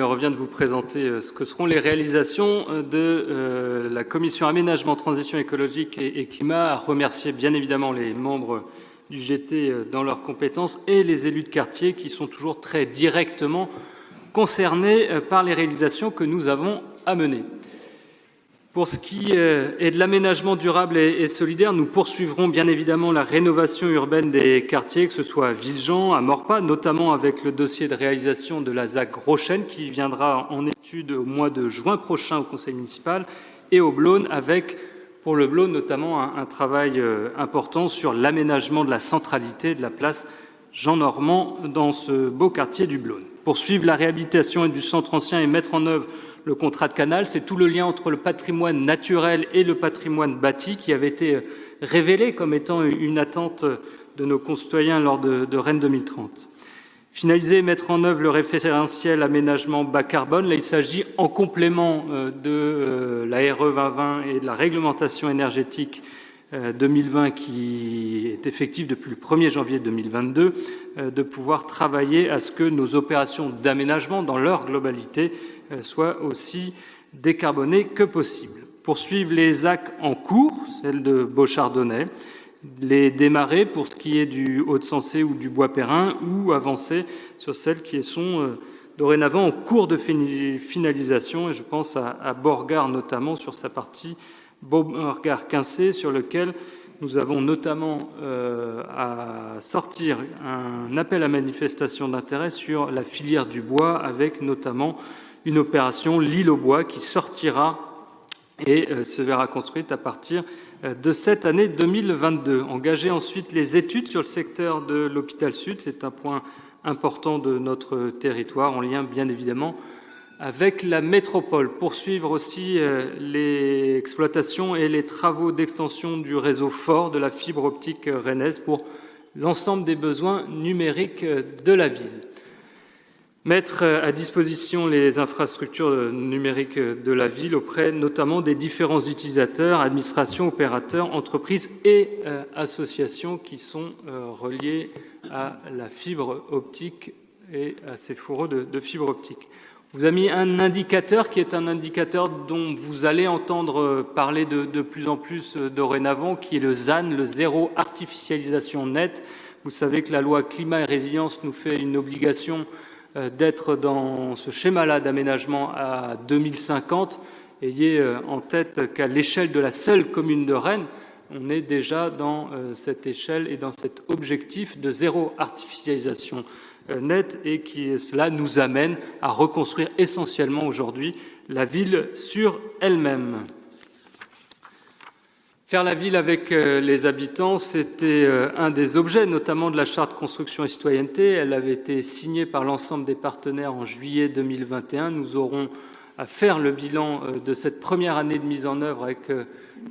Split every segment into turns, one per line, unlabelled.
Il me revient de vous présenter ce que seront les réalisations de la Commission Aménagement, Transition écologique et Climat, à remercier bien évidemment les membres du GT dans leurs compétences et les élus de quartier qui sont toujours très directement concernés par les réalisations que nous avons à mener. Pour ce qui est de l'aménagement durable et solidaire, nous poursuivrons bien évidemment la rénovation urbaine des quartiers, que ce soit à Villejean, à Maurepas, notamment avec le dossier de réalisation de la ZAC Rochaine qui viendra en étude au mois de juin prochain au conseil municipal, et au Blône avec, pour le Blône notamment, un travail important sur l'aménagement de la centralité de la place Jean-Normand dans ce beau quartier du Blône. Poursuivre la réhabilitation du centre ancien et mettre en œuvre le contrat de canal, c'est tout le lien entre le patrimoine naturel et le patrimoine bâti qui avait été révélé comme étant une attente de nos concitoyens lors de Rennes 2030. Finaliser et mettre en œuvre le référentiel aménagement bas carbone. Là, il s'agit en complément de la RE 2020 et de la réglementation énergétique 2020 qui est effective depuis le 1er janvier 2022, de pouvoir travailler à ce que nos opérations d'aménagement dans leur globalité soient aussi décarbonées que possible. Poursuivre les ZAC en cours, celle de Beauchardonnay, les démarrer pour ce qui est du Hauts-de-Sançay ou du Bois-Perrin, ou avancer sur celles qui sont dorénavant en cours de finalisation, et je pense à Borgard notamment sur sa partie Borgard-Quincé, sur lequel nous avons notamment à sortir un appel à manifestation d'intérêt sur la filière du bois, avec notamment une opération L'île au bois qui sortira et se verra construite à partir de cette année 2022. Engager ensuite les études sur le secteur de l'hôpital Sud, c'est un point important de notre territoire, en lien bien évidemment avec la métropole. Poursuivre aussi les exploitations et les travaux d'extension du réseau fort de la fibre optique rennaise pour l'ensemble des besoins numériques de la ville. Mettre à disposition les infrastructures numériques de la ville auprès notamment des différents utilisateurs, administrations, opérateurs, entreprises et associations qui sont reliés à la fibre optique et à ces fourreaux de fibre optique. Vous avez mis un indicateur qui est un indicateur dont vous allez entendre parler de plus en plus dorénavant, qui est le ZAN, le zéro artificialisation nette. Vous savez que la loi climat et résilience nous fait une obligation d'être dans ce schéma-là d'aménagement à 2050. Ayez en tête qu'à l'échelle de la seule commune de Rennes, on est déjà dans cette échelle et dans cet objectif de zéro artificialisation nette, et qui cela nous amène à reconstruire essentiellement aujourd'hui la ville sur elle-même. Faire la ville avec les habitants, c'était un des objets, notamment de la charte construction et citoyenneté. Elle avait été signée par l'ensemble des partenaires en juillet 2021. Nous aurons à faire le bilan de cette première année de mise en œuvre avec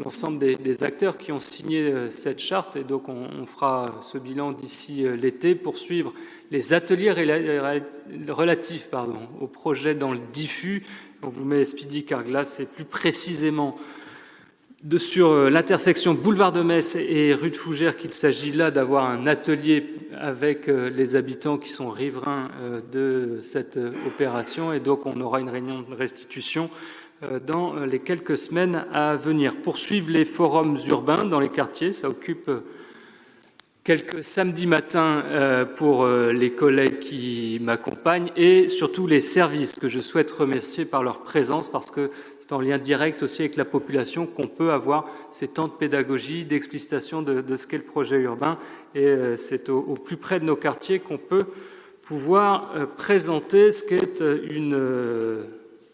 l'ensemble des acteurs qui ont signé cette charte, et donc on fera ce bilan d'ici l'été. Poursuivre les ateliers relatifs au projet dans le diffus. On vous met Speedy Carglass, et plus précisément sur l'intersection boulevard de Metz et rue de Fougères, qu'il s'agit là d'avoir un atelier avec les habitants qui sont riverains de cette opération, et donc on aura une réunion de restitution dans les quelques semaines à venir. Poursuivre les forums urbains dans les quartiers, ça occupe quelques samedis matins pour les collègues qui m'accompagnent, et surtout les services que je souhaite remercier par leur présence, parce que c'est en lien direct aussi avec la population qu'on peut avoir ces temps de pédagogie, d'explicitation de ce qu'est le projet urbain, et c'est au plus près de nos quartiers qu'on peut pouvoir présenter ce qu'est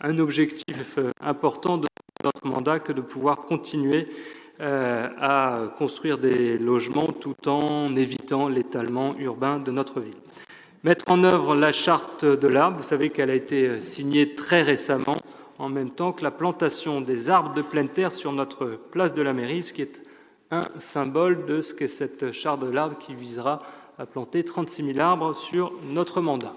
un objectif important de notre mandat, que de pouvoir continuer à construire des logements tout en évitant l'étalement urbain de notre ville. Mettre en œuvre la charte de l'arbre, vous savez qu'elle a été signée très récemment, en même temps que la plantation des arbres de pleine terre sur notre place de la mairie, ce qui est un symbole de ce qu'est cette charte de l'arbre qui visera à planter 36 000 arbres sur notre mandat.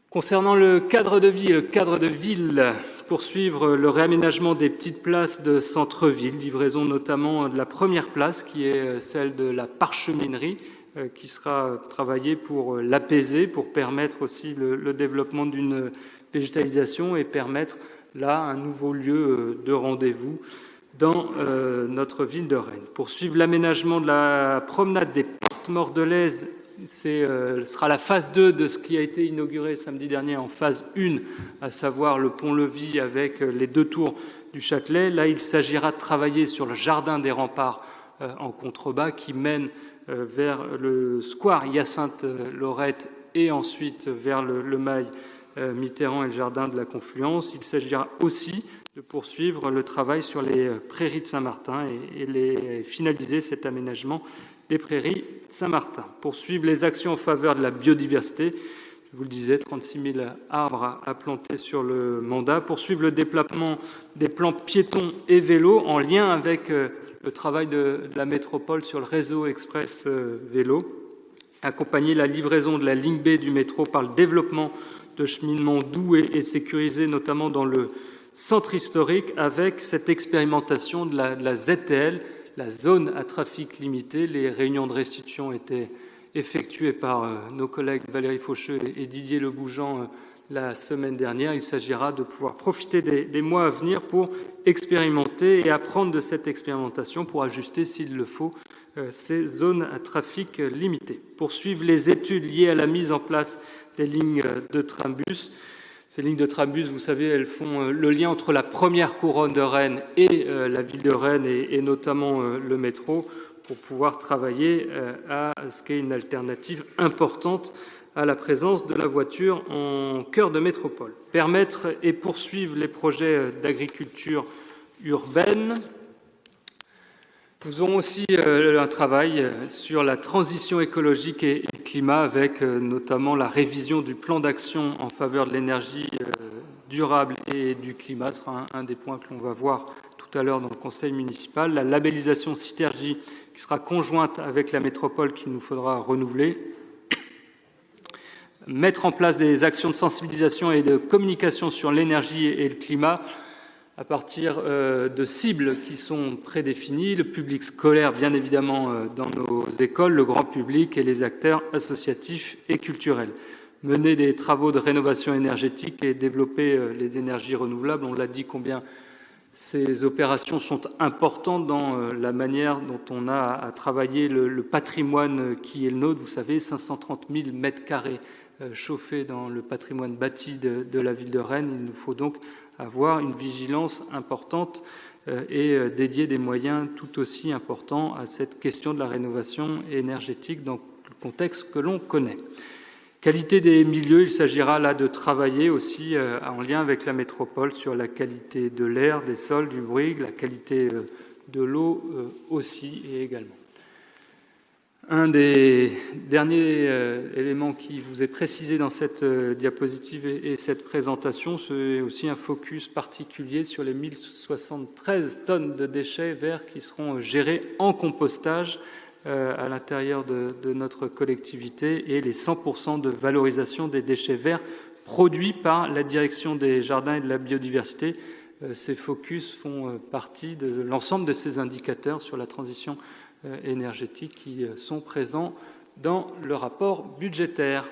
Concernant le cadre de ville, poursuivre le réaménagement des petites places de centre-ville, livraison notamment de la première place qui est celle de la Parcheminerie, qui sera travaillé pour l'apaiser, pour permettre aussi le développement d'une végétalisation et permettre là un nouveau lieu de rendez-vous dans notre ville de Rennes. Poursuivre l'aménagement de la promenade des Portes Mordelaises, ce sera la phase 2 de ce qui a été inauguré samedi dernier en phase 1, à savoir le pont-levis avec les 2 tours du Châtelet. Là, il s'agira de travailler sur le jardin des remparts en contrebas qui mène vers le square Hyacinthe-Laurette et ensuite vers le Mail Mitterrand et le jardin de la Confluence. Il s'agira aussi de poursuivre le travail sur les prairies de Saint-Martin et finaliser cet aménagement des prairies Saint-Martin. Poursuivre les actions en faveur de la biodiversité. Je vous le disais, 36 000 arbres à planter sur le mandat. Poursuivre le déploiement des plans piétons et vélos en lien avec le travail de la métropole sur le réseau express vélo. Accompagner la livraison de la ligne B du métro par le développement de cheminements doux et sécurisés, notamment dans le centre historique, avec cette expérimentation de la ZTL, la zone à trafic limité. Les réunions de restitution étaient effectuées par nos collègues Valérie Faucheux et Didier Lebougeant la semaine dernière. Il s'agira de pouvoir profiter des mois à venir pour expérimenter et apprendre de cette expérimentation pour ajuster, s'il le faut, ces zones à trafic limité. Poursuivre les études liées à la mise en place des lignes de trambus. Ces lignes de trambus, vous savez, elles font le lien entre la première couronne de Rennes et la ville de Rennes et notamment le métro pour pouvoir travailler à ce qu'est une alternative importante à la présence de la voiture en cœur de métropole. Permettre et poursuivre les projets d'agriculture urbaine. Nous aurons aussi un travail sur la transition écologique et le climat, avec notamment la révision du plan d'action en faveur de l'énergie durable et du climat. Ce sera un des points que l'on va voir tout à l'heure dans le conseil municipal. La labellisation Citergie, qui sera conjointe avec la métropole, qu'il nous faudra renouveler. Mettre en place des actions de sensibilisation et de communication sur l'énergie et le climat à partir de cibles qui sont prédéfinies, le public scolaire bien évidemment dans nos écoles, le grand public et les acteurs associatifs et culturels. Mener des travaux de rénovation énergétique et développer les énergies renouvelables. On l'a dit combien ces opérations sont importantes dans la manière dont on a à travailler le patrimoine qui est le nôtre. Vous savez, 530 000 mètres carrés chauffés dans le patrimoine bâti de la ville de Rennes. Il nous faut donc avoir une vigilance importante et dédier des moyens tout aussi importants à cette question de la rénovation énergétique dans le contexte que l'on connaît. Qualité des milieux, il s'agira là de travailler aussi en lien avec la métropole sur la qualité de l'air, des sols, du bruit, la qualité de l'eau aussi et également. Un des derniers éléments qui vous est précisé dans cette diapositive et cette présentation, c'est aussi un focus particulier sur les 1073 tonnes de déchets verts qui seront gérés en compostage à l'intérieur de notre collectivité et les 100% de valorisation des déchets verts produits par la direction des jardins et de la biodiversité. Ces focus font partie de l'ensemble de ces indicateurs sur la transition énergétiques qui sont présents dans le rapport budgétaire.